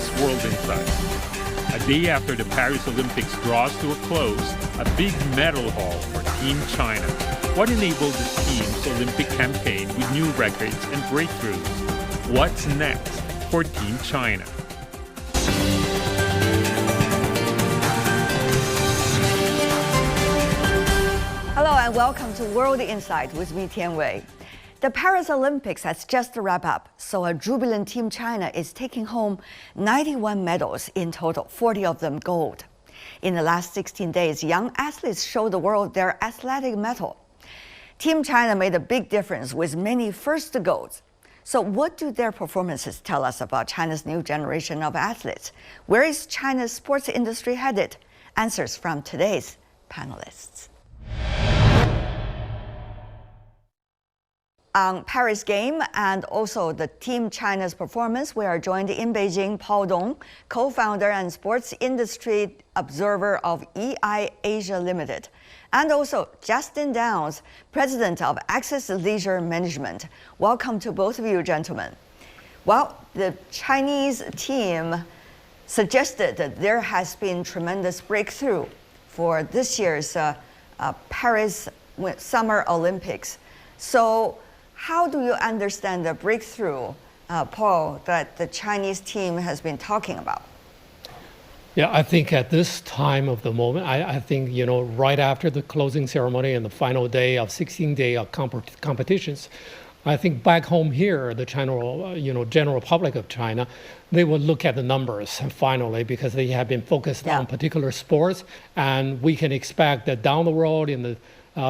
Today's World Insight. A day after the Paris Olympics draws to a close, a big medal haul for Team China. What enabled the team's Olympic campaign with new records and breakthroughs? What's next for Team China? Hello and welcome to World Insight with me, Tian Wei. The Paris Olympics has just wrapped up, so a jubilant Team China is taking home 91 medals in total, 40 of them gold. In the last 16 days, young athletes showed the world their athletic mettle. Team China made a big difference with many first golds. So what do their performances tell us about China's new generation of athletes? Where is China's sports industry headed? Answers from today's panelists. On Paris game and also the Team China's performance, we are joined in Beijing, Paul Dong, co-founder and sports industry observer of EI Asia Limited, and also Justin Downs, president of Access Leisure Management. Welcome to both of you, gentlemen. Well, the Chinese team suggested that there has been tremendous breakthrough for this year's Paris Summer Olympics. So how do you understand the breakthrough, Paul, that the Chinese team has been talking about? Yeah, I think at this time of the moment, I think, right after the closing ceremony and the final day of 16-day of competitions, I think back home here, the general public of China, they will look at the numbers finally because they have been focused on particular sports, and we can expect that down the road in the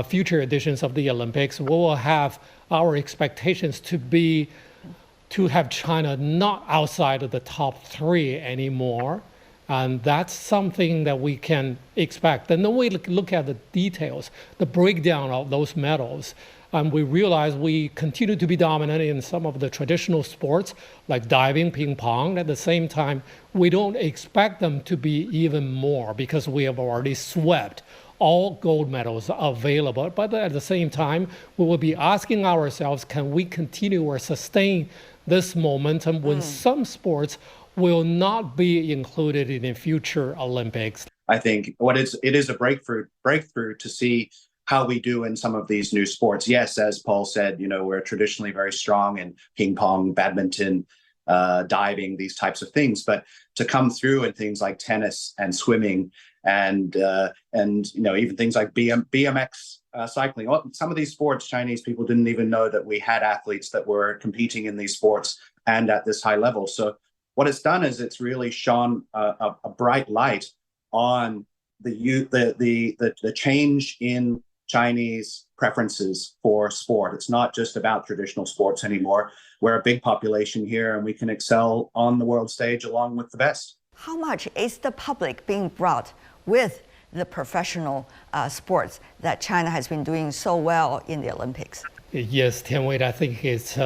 future editions of the Olympics, we will have our expectations to have China not outside of the top 3 anymore. And that's something that we can expect. And then we look at the details, the breakdown of those medals. And we realize we continue to be dominant in some of the traditional sports like diving, ping pong. At the same time, we don't expect them to be even more because we have already swept all gold medals available. But at the same time, we will be asking ourselves, can we continue or sustain this momentum when some sports will not be included in the future Olympics? I think it is a breakthrough to see how we do in some of these new sports. Yes, as Paul said, we're traditionally very strong in ping pong, badminton, diving, these types of things. But to come through in things like tennis and swimming and even things like BMX cycling, some of these sports, Chinese people didn't even know that we had athletes that were competing in these sports and at this high level. So what it's done is it's really shone a bright light on the change in Chinese preferences for sport. It's not just about traditional sports anymore. We're a big population here and we can excel on the world stage along with the best. How much is the public being brought with the professional sports that China has been doing so well in the Olympics? Yes, Tian Wei, I think it's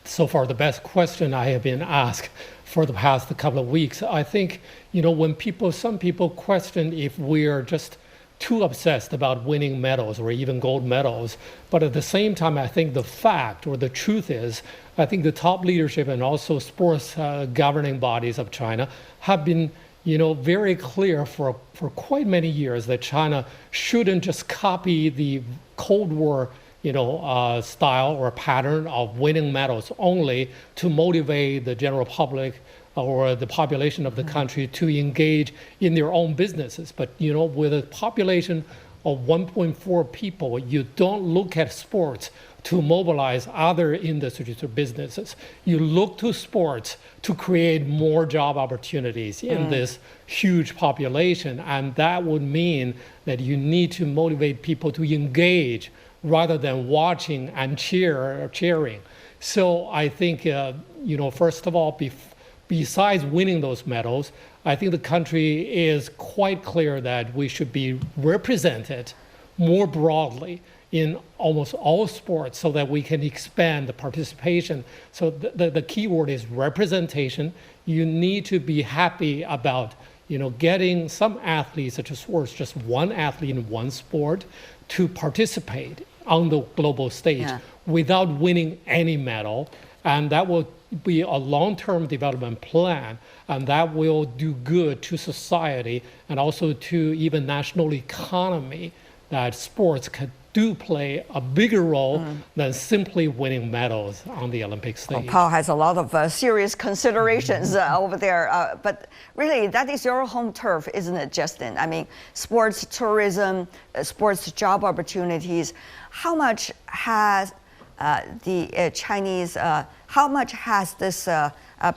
so far the best question I have been asked for the past couple of weeks. I think, when some people question if we are just too obsessed about winning medals or even gold medals. But at the same time, I think the fact or the truth is, I think the top leadership and also sports governing bodies of China have been very clear for quite many years that China shouldn't just copy the Cold War style or pattern of winning medals only to motivate the general public or the population of the country to engage in their own businesses. But with a population of 1.4 people, you don't look at sports to mobilize other industries or businesses. You look to sports to create more job opportunities in this huge population. And that would mean that you need to motivate people to engage rather than watching and cheering. So I think, first of all, besides winning those medals, I think the country is quite clear that we should be represented more broadly in almost all sports so that we can expand the participation. So the key word is representation. You need to be happy about getting some athletes, such as sports, just one athlete in one sport, to participate on the global stage without winning any medal. And that will be a long-term development plan, and that will do good to society and also to even national economy, that sports do play a bigger role than simply winning medals on the Olympic stage. Well, Paul has a lot of serious considerations over there, but really that is your home turf, isn't it, Justin? I mean, sports tourism, sports job opportunities. How much has the Chinese, how much has this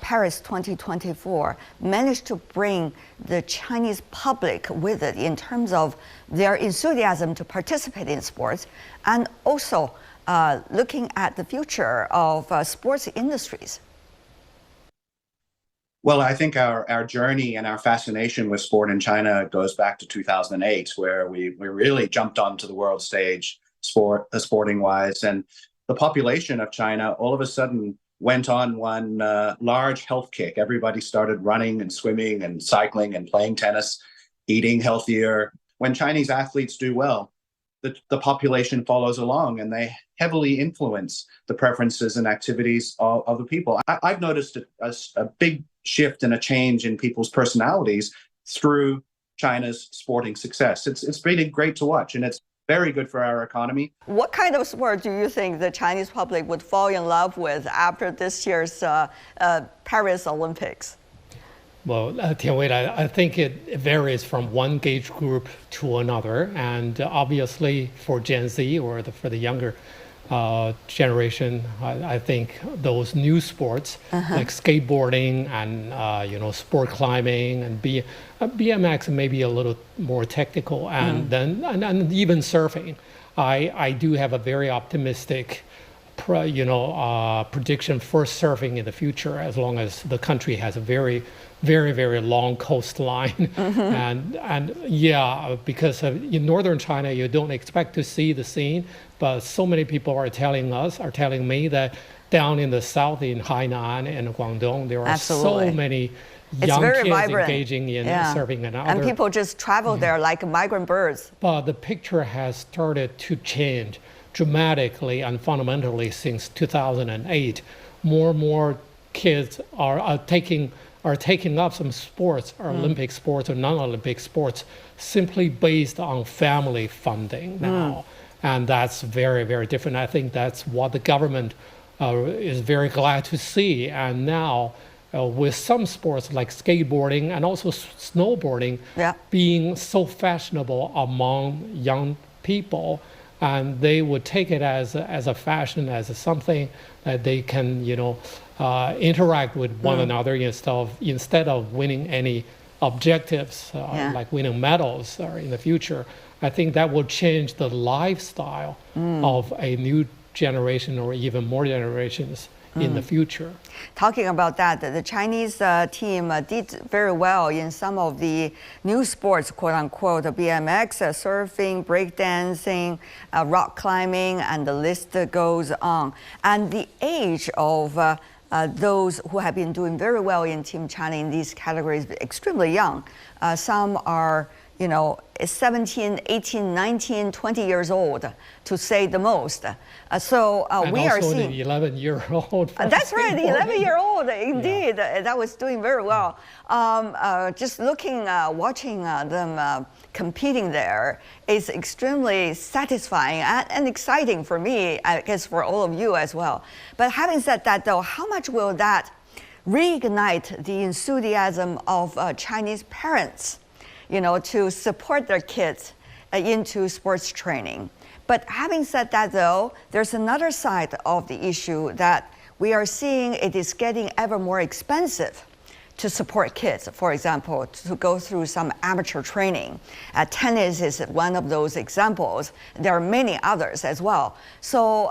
Paris 2024 managed to bring the Chinese public with it in terms of their enthusiasm to participate in sports, and also looking at the future of sports industries? Well, I think our journey and our fascination with sport in China goes back to 2008, where we really jumped onto the world stage, sporting wise, and the population of China all of a sudden went on one large health kick. Everybody started running and swimming and cycling and playing tennis, eating healthier. When Chinese athletes do well, the population follows along, and they heavily influence the preferences and activities of the people. I've noticed a big shift and a change in people's personalities through China's sporting success. It's really great to watch, and it's very good for our economy. What kind of sport do you think the Chinese public would fall in love with after this year's Paris Olympics? Well, Tianwei, I think it varies from one age group to another, and obviously for Gen Z or for the younger generation, I think those new sports like skateboarding and sport climbing and BMX may be a little more technical, and then and even surfing. I do have a very optimistic prediction for surfing in the future, as long as the country has a very, very long coastline. And yeah, because in northern China, you don't expect to see the scene, but so many people are telling me that down in the south, in Hainan and Guangdong, there are so many young kids vibrant. Engaging in surfing and people just travel there like migrant birds. But the picture has started to change dramatically and fundamentally since 2008. More and more kids are taking up some sports, or Olympic sports or non-Olympic sports, simply based on family funding now. And that's very, very different. I think that's what the government is very glad to see. And now with some sports like skateboarding and also snowboarding being so fashionable among young people, and they would take it as a fashion, as something that they can, interact with one another instead of winning any objectives like winning medals or in the future. I think that will change the lifestyle of a new generation or even more generations in the future. Talking about that, the Chinese team did very well in some of the new sports, quote unquote, BMX, surfing, breakdancing, rock climbing, and the list goes on. And the age of those who have been doing very well in Team China in these categories extremely young. Some are 17, 18, 19, 20 years old, to say the most. So we are seeing the 11-year-old. That's right, the 11-year-old, indeed, that was doing very well. Just watching them competing there is extremely satisfying and exciting for me, I guess for all of you as well. But having said that, though, how much will that reignite the enthusiasm of Chinese parents, to support their kids into sports training? But having said that, though, there's another side of the issue that we are seeing. It is getting ever more expensive to support kids, for example, to go through some amateur training. Tennis is one of those examples. There are many others as well. So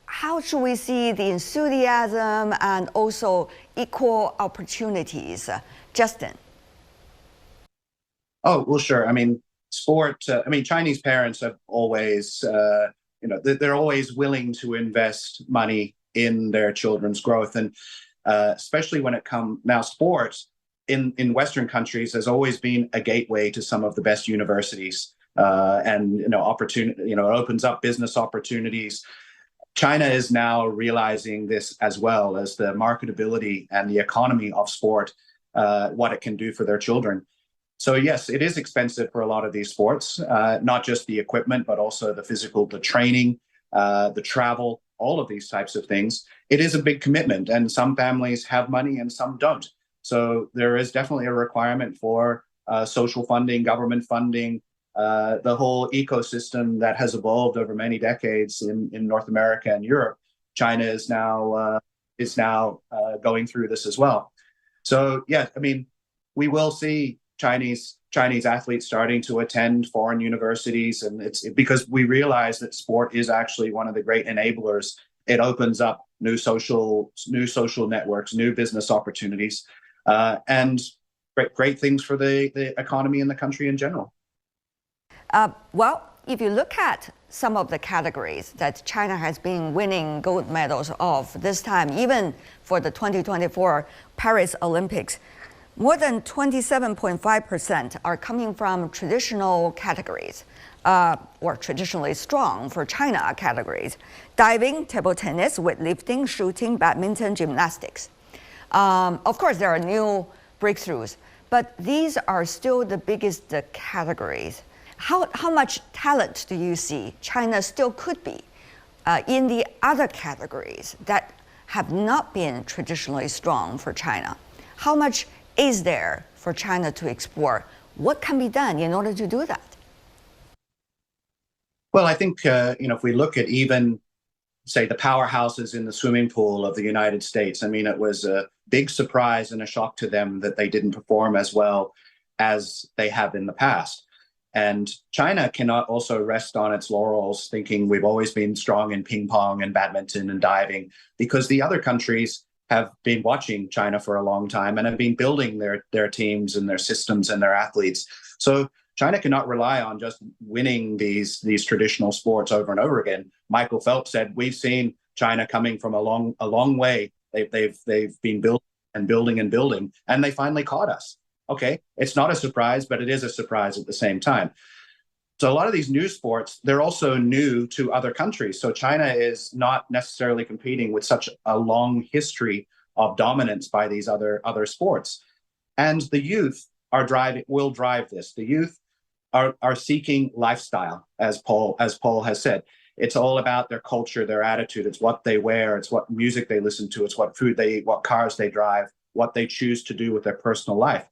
how should we see the enthusiasm and also equal opportunities? Justin? Oh, well, sure. I mean, Chinese parents have always, they're always willing to invest money in their children's growth. And especially when it comes now, sports in Western countries has always been a gateway to some of the best universities, and opportunity. It opens up business opportunities. China is now realizing this as well as the marketability and the economy of sport, what it can do for their children. So yes, it is expensive for a lot of these sports, not just the equipment, but also the physical, the training, the travel, all of these types of things. It is a big commitment, and some families have money and some don't. So there is definitely a requirement for social funding, government funding, the whole ecosystem that has evolved over many decades in North America and Europe. China is now going through this as well. So yeah, I mean, we will see Chinese athletes starting to attend foreign universities, and it's because we realize that sport is actually one of the great enablers. It opens up new social networks, new business opportunities, and great things for the economy and the country in general. Well, if you look at some of the categories that China has been winning gold medals of this time, even for the 2024 Paris Olympics, more than 27.5% are coming from traditional categories, or traditionally strong for China categories: diving, table tennis, weightlifting, shooting, badminton, gymnastics. Of course, there are new breakthroughs, but these are still the biggest categories. How much talent do you see China still could be in the other categories that have not been traditionally strong for China? How much is there for China to explore? What can be done in order to do that? Well, I think if we look at even, say, the powerhouses in the swimming pool of the United States, I mean, it was a big surprise and a shock to them that they didn't perform as well as they have in the past. And China cannot also rest on its laurels thinking we've always been strong in ping pong and badminton and diving, because the other countries have been watching China for a long time and have been building their teams and their systems and their athletes. So China cannot rely on just winning these traditional sports over and over again. Michael Phelps said, we've seen China coming from a long way. They've been building, and they finally caught us. Okay, it's not a surprise, but it is a surprise at the same time. So a lot of these new sports, they're also new to other countries. So China is not necessarily competing with such a long history of dominance by these other sports. And the youth will drive this. The youth are seeking lifestyle, as Paul has said. It's all about their culture, their attitude. It's what they wear. It's what music they listen to. It's what food they eat, what cars they drive, what they choose to do with their personal life.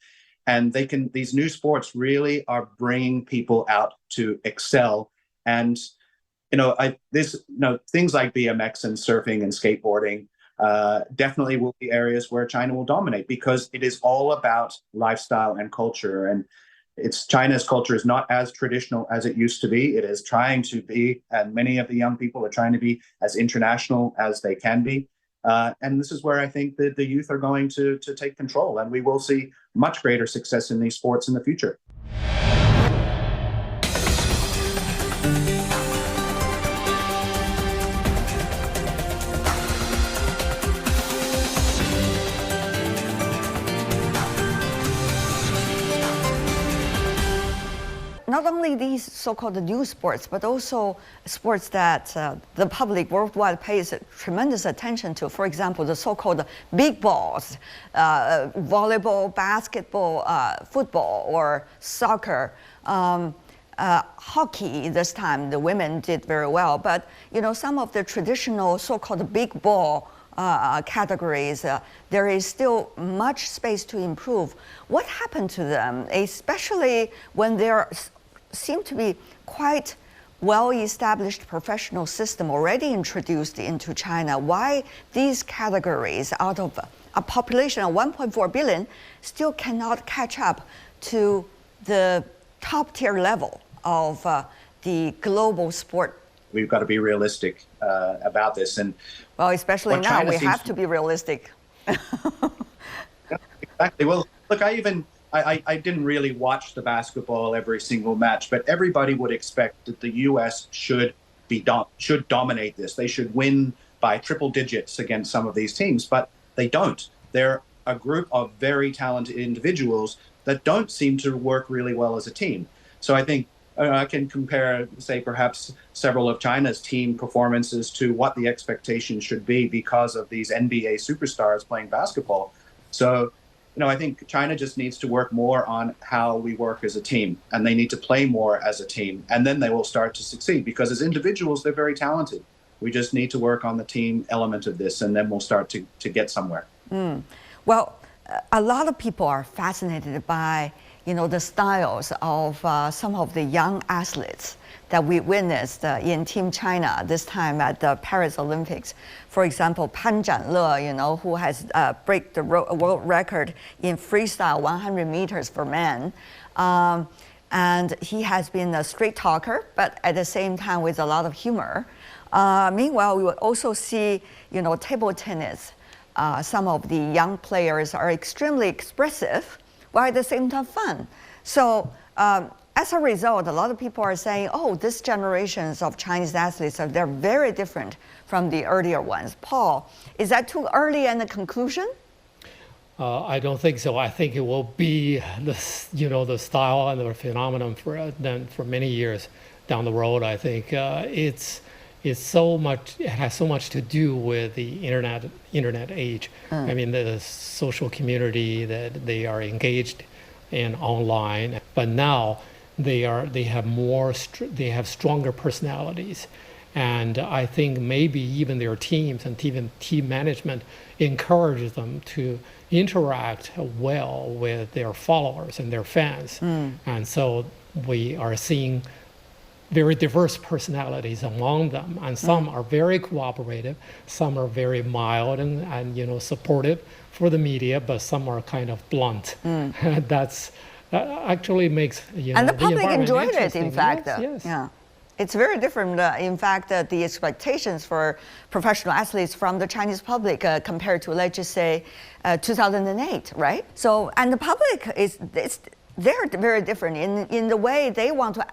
And these new sports really are bringing people out to excel. And, things like BMX and surfing and skateboarding definitely will be areas where China will dominate, because it is all about lifestyle and culture. And China's culture is not as traditional as it used to be. It is trying to be, and many of the young people are trying to be as international as they can be. And this is where I think that the youth are going to take control, and we will see much greater success in these sports in the future. Not only these so-called new sports, but also sports that the public worldwide pays tremendous attention to. For example, the so-called big balls, volleyball, basketball, football, or soccer. Hockey, this time the women did very well, but some of the traditional so-called big ball categories, there is still much space to improve. What happened to them, especially when there seem to be quite well-established professional system already introduced into China? Why these categories, out of a population of 1.4 billion, still cannot catch up to the top-tier level of the global sport? We've got to be realistic about this. And well, especially now, China we have to be realistic. Exactly. Well, look, I didn't really watch the basketball every single match, but everybody would expect that the U.S. should dominate this. They should win by triple digits against some of these teams, but they don't. They're a group of very talented individuals that don't seem to work really well as a team. So I think I can compare, say, perhaps several of China's team performances to what the expectation should be because of these NBA superstars playing basketball. So, I think China just needs to work more on how we work as a team, and they need to play more as a team, and then they will start to succeed because as individuals, they're very talented. We just need to work on the team element of this, and then we'll start to get somewhere. Well, a lot of people are fascinated by, the styles of some of the young athletes that we witnessed in Team China this time at the Paris Olympics. For example, Pan Zhanle, who has break the world record in freestyle 100 meters for men. And he has been a straight talker, but at the same time with a lot of humor. Meanwhile, we will also see, table tennis. Some of the young players are extremely expressive, while at the same time fun. So as a result, a lot of people are saying, oh, this generations of Chinese athletes, they're very different from the earlier ones. Paul, is that too early in the conclusion? I don't think so. I think it will be the style and the phenomenon for many years down the road. I think it has so much to do with the internet age. I mean, the social community that they are engaged in online, but now they have stronger personalities, and I think maybe even their teams and even team management encourages them to interact well with their followers and their fans, and so we are seeing very diverse personalities among them, and some are very cooperative, some are very mild and supportive for the media, but some are kind of blunt. That actually makes and the public enjoyed it. In fact, yes. Yeah, it's very different. In fact, the expectations for professional athletes from the Chinese public compared to, let's just say, 2008, right? So, and the public they're very different in the way they want to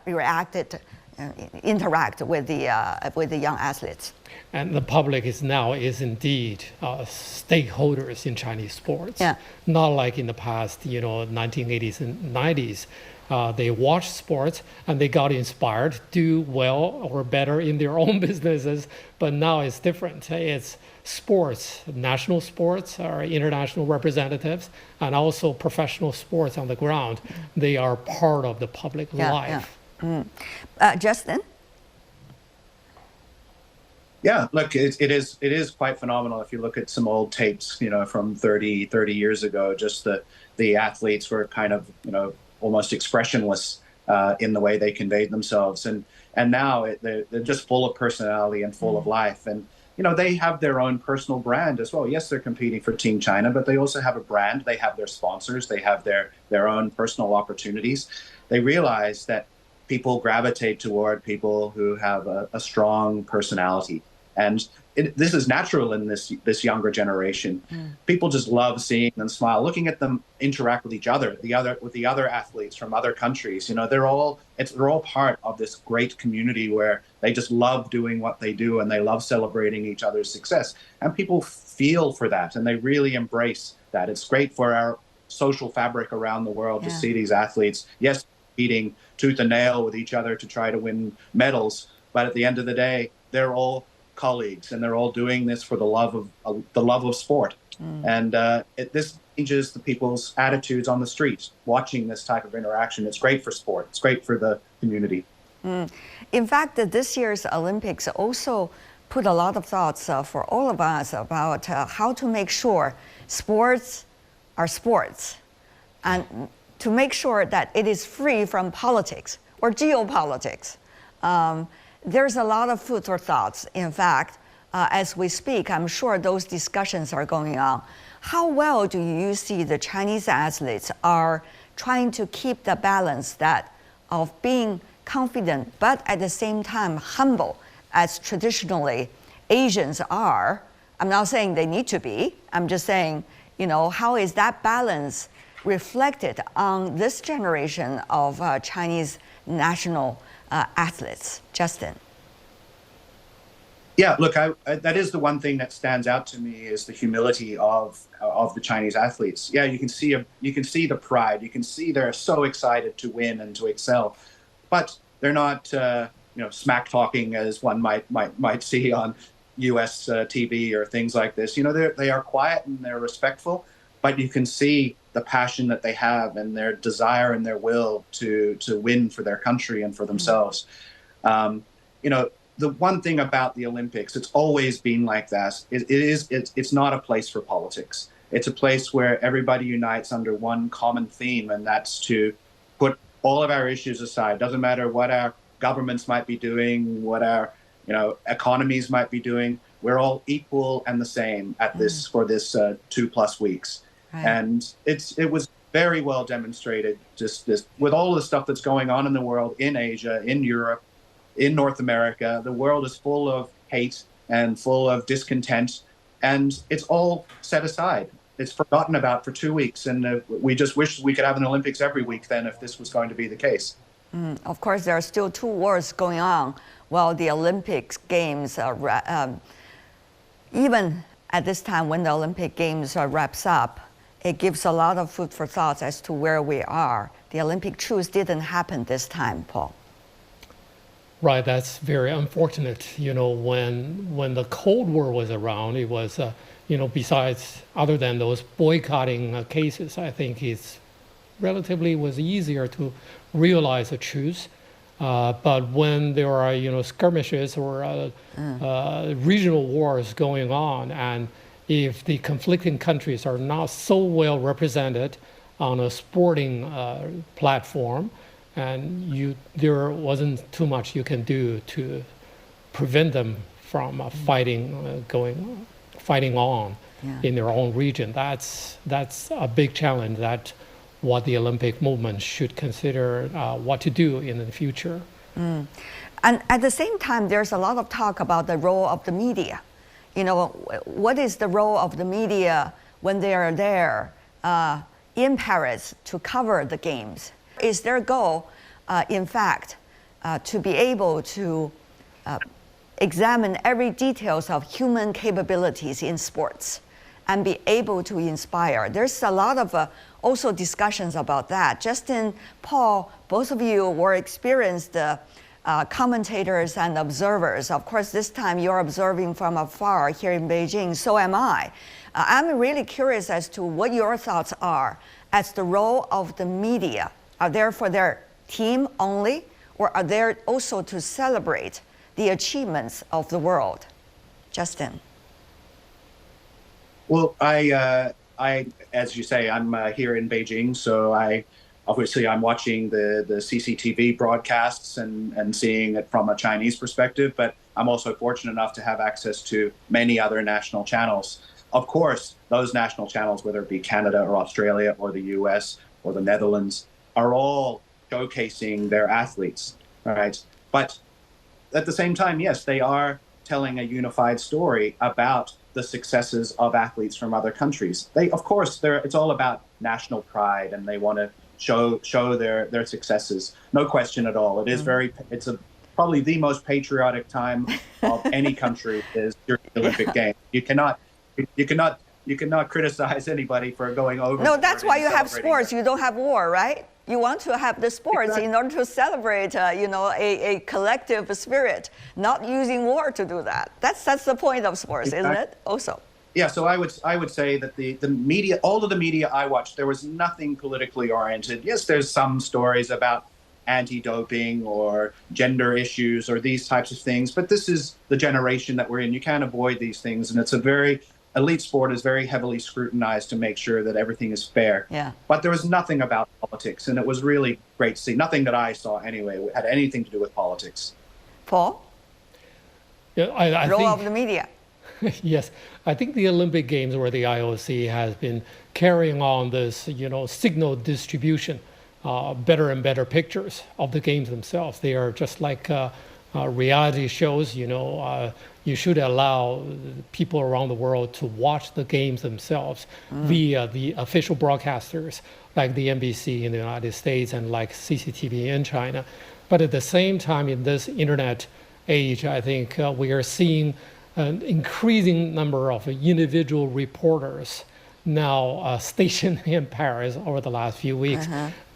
interact with the young athletes. And the public is indeed stakeholders in Chinese sports. Yeah. Not like in the past, 1980s and 90s. They watched sports and they got inspired to do well or better in their own businesses. But now it's different. It's sports, national sports or international representatives, and also professional sports on the ground. They are part of the public life. Yeah. Justin? Yeah, look, it is quite phenomenal. If you look at some old tapes, from 30 years ago, just the athletes were kind of, almost expressionless in the way they conveyed themselves. And now they're just full of personality and full of life. And, they have their own personal brand as well. Yes, they're competing for Team China, but they also have a brand. They have their sponsors. They have their own personal opportunities. They realize that people gravitate toward people who have a strong personality. And this is natural in this younger generation. People just love seeing them smile, looking at them interact with each other, with the other athletes from other countries. They're all part of this great community where they just love doing what they do and they love celebrating each other's success. And people feel for that and they really embrace that. It's great for our social fabric around the world to see these athletes, yes, competing tooth and nail with each other to try to win medals, but at the end of the day, they're all colleagues and they're all doing this for the love of sport. And this changes the people's attitudes on the streets. Watching this type of interaction, it's great for sport. It's great for the community. In fact, this year's Olympics also put a lot of thoughts for all of us about how to make sure sports are sports, and to make sure that it is free from politics or geopolitics. There's a lot of food for thoughts. In fact, as we speak, I'm sure those discussions are going on. How well do you see the Chinese athletes are trying to keep the balance of being confident, but at the same time humble, as traditionally Asians are? I'm not saying they need to be. I'm just saying, how is that balance reflected on this generation of Chinese national athletes? Justin. Yeah, look, that is the one thing that stands out to me is the humility of the Chinese athletes. Yeah, you can see the pride. You can see they're so excited to win and to excel. But they're not smack talking as one might see on U.S. TV or things like this. They are quiet and they're respectful, but you can see the passion that they have and their desire and their will to win for their country and for themselves. The one thing about the Olympics, it's always been like that. It's not a place for politics. It's a place where everybody unites under one common theme, and that's to put all of our issues aside. Doesn't matter what our governments might be doing, what our economies might be doing. We're all equal and the same at this for this 2+ weeks. Right. And it was very well demonstrated just this with all the stuff that's going on in the world, in Asia, in Europe, in North America. The world is full of hate and full of discontent, and it's all set aside. It's forgotten about for 2 weeks, and we just wish we could have an Olympics every week then if this was going to be the case. Of course, there are still 2 wars going on while the Olympics Games are even at this time when the Olympic Games wraps up. It gives a lot of food for thought as to where we are. The Olympic truce didn't happen this time, Paul. Right, that's very unfortunate. When the Cold War was around, it was, besides other than those boycotting cases, I think it's relatively was easier to realize a truce. But when there are, skirmishes or regional wars going on, and if the conflicting countries are not so well represented on a sporting platform, and there wasn't too much you can do to prevent them from fighting on in their own region. That's a big challenge. That what the Olympic movement should consider what to do in the future. And at the same time, there's a lot of talk about the role of the media. What is the role of the media when they are there in Paris to cover the games? Is their goal, in fact, to be able to examine every details of human capabilities in sports and be able to inspire? There's a lot of also discussions about that. Justin, Paul, both of you were experienced commentators and observers. Of course, this time you're observing from afar here in Beijing, so am I. I'm really curious as to what your thoughts are as the role of the media. Are they for their team only, or are they also to celebrate the achievements of the world? Justin. Well, I as you say, I'm here in Beijing, so I'm watching the CCTV broadcasts and seeing it from a Chinese perspective, but I'm also fortunate enough to have access to many other national channels. Of course, those national channels, whether it be Canada or Australia or the US or the Netherlands, are all showcasing their athletes, right? But at the same time, yes, they are telling a unified story about the successes of athletes from other countries. It's all about national pride, and they want to show their successes. No question at all. It is probably the most patriotic time of any country is during the Olympic Games. You cannot criticize anybody for going over. No, that's why you have sports. You don't have war, right? You want to have the sports in order to celebrate, a collective spirit, not using war to do that. That's the point of sports, isn't it? Also. Yeah, so I would say that the media, all of the media I watched, there was nothing politically oriented. Yes, there's some stories about anti-doping or gender issues or these types of things, but this is the generation that we're in. You can't avoid these things, and elite sport is very heavily scrutinized to make sure that everything is fair. Yeah. But there was nothing about politics, and it was really great to see. Nothing that I saw anyway had anything to do with politics. Paul? Yeah, I role think, of the media. Yes, I think the Olympic Games or the IOC has been carrying on this, signal distribution, better and better pictures of the games themselves. They are just like reality shows, you should allow people around the world to watch the games themselves via the official broadcasters like the NBC in the United States and like CCTV in China. But at the same time, in this internet age, I think we are seeing an increasing number of individual reporters now stationed in Paris over the last few weeks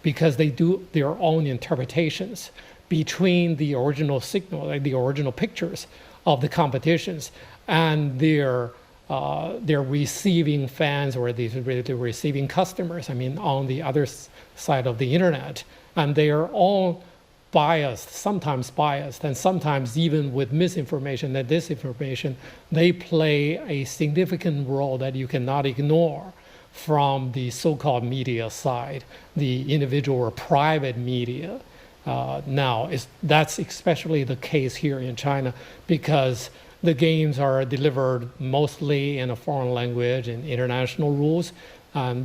because they do their own interpretations between the original signal, like the original pictures of the competitions, and their receiving fans or the receiving customers, I mean, on the other side of the internet. And they are all biased, and sometimes even with misinformation and disinformation, they play a significant role that you cannot ignore from the so-called media side, the individual or private media. That's especially the case here in China because the games are delivered mostly in a foreign language and international rules.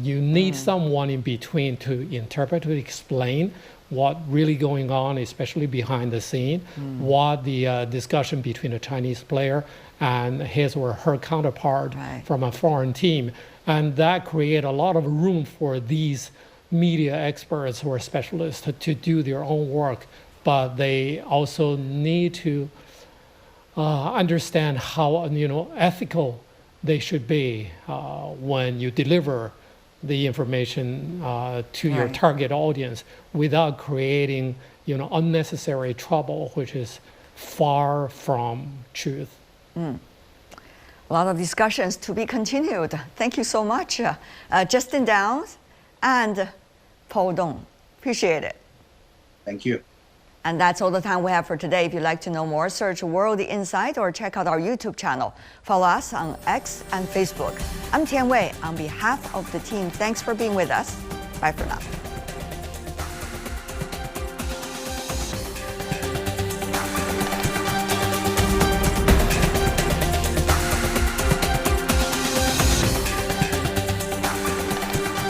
You need someone in between to interpret, to explain what really going on, especially behind the scene, what the discussion between a Chinese player and his or her counterpart from a foreign team. And that create a lot of room for these media experts or specialists to do their own work, but they also need to understand how ethical they should be when you deliver the information to your target audience without creating unnecessary trouble, which is far from truth. A lot of discussions to be continued. Thank you so much, Justin Downs and Paul Dong. Appreciate it. Thank you. And that's all the time we have for today. If you'd like to know more, search World Insight or check out our YouTube channel. Follow us on X and Facebook. I'm Tian Wei. On behalf of the team, thanks for being with us. Bye for now.